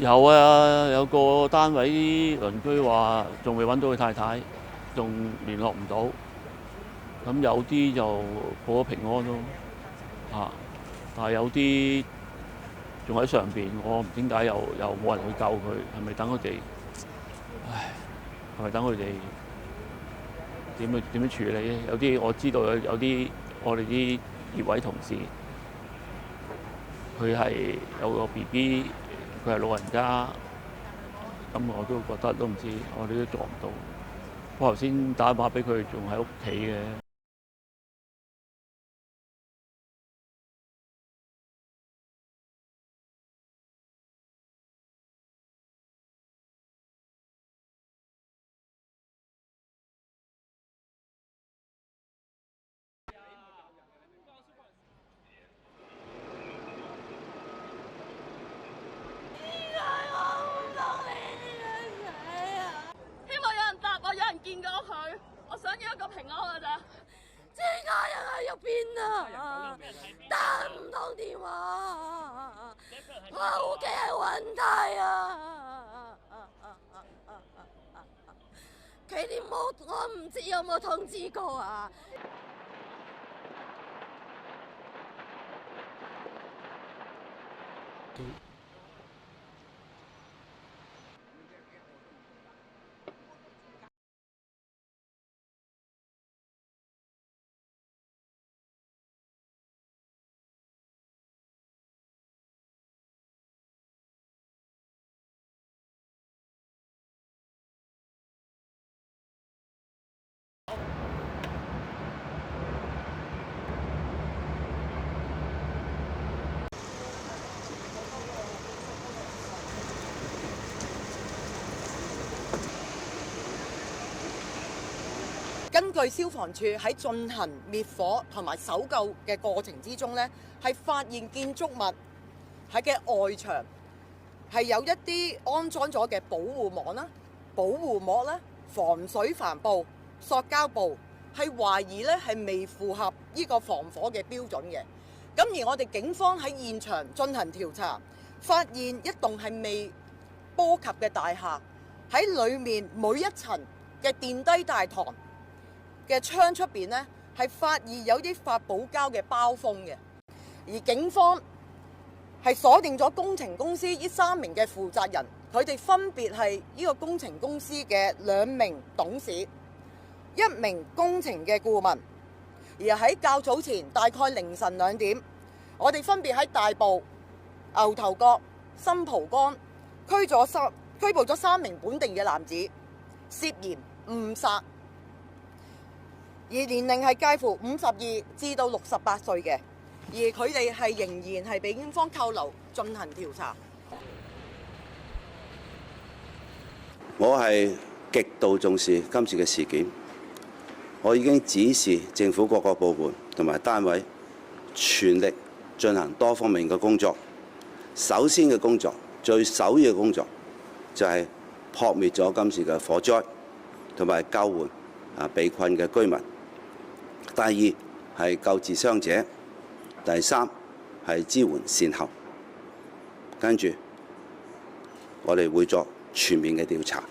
有啊，有個單位鄰居話仲未揾到佢太太，仲聯絡唔到。咁有啲就報咗平安咯，但係有啲仲喺上邊，我唔知點解又冇人去救佢，係咪等佢哋？唉，係咪等佢哋點樣處理咧？有啲我知道有啲我哋啲業委同事，佢係有個 BB， 佢係老人家，咁我都覺得都唔知，我哋都做唔到。我頭先打電話俾佢，仲喺屋企嘅。見過佢，我想要一個平安㗎咋。全家人喺入邊啊，打唔通電話，我屋企係問題啊。佢哋冇，我唔知有冇通知過啊。根據消防處喺進行滅火同埋搜救嘅過程之中呢，係發現建築物喺嘅外牆係有一啲安裝咗嘅保護網啦、保護膜啦、防水帆布、塑膠布，係懷疑咧係未符合呢個防火嘅標準嘅。咁而我哋警方喺現場進行調查，發現一棟係未波及嘅大廈喺裡面每一層嘅電梯大堂嘅窗出邊呢，係發現有啲發泡膠嘅包封嘅，而警方係鎖定咗工程公司呢3名嘅負責人，佢哋分別係呢個工程公司嘅2名董事、1名工程嘅顧問。而喺較早前大概凌晨2點，我哋分別喺大埔、牛頭角、新蒲崗拘捕咗3名本地嘅男子，涉嫌誤殺。而年齡係介乎52至到68歲嘅，而佢哋係仍然係被警方扣留進行調查。我係極度重視今次嘅事件，我已經指示政府各個部門同埋單位全力進行多方面嘅工作。首先嘅工作，最首要嘅工作就係撲滅咗今次嘅火災，同埋救援被困嘅居民。第二係救治傷者，第3係支援善後。跟住我哋會作全面嘅調查。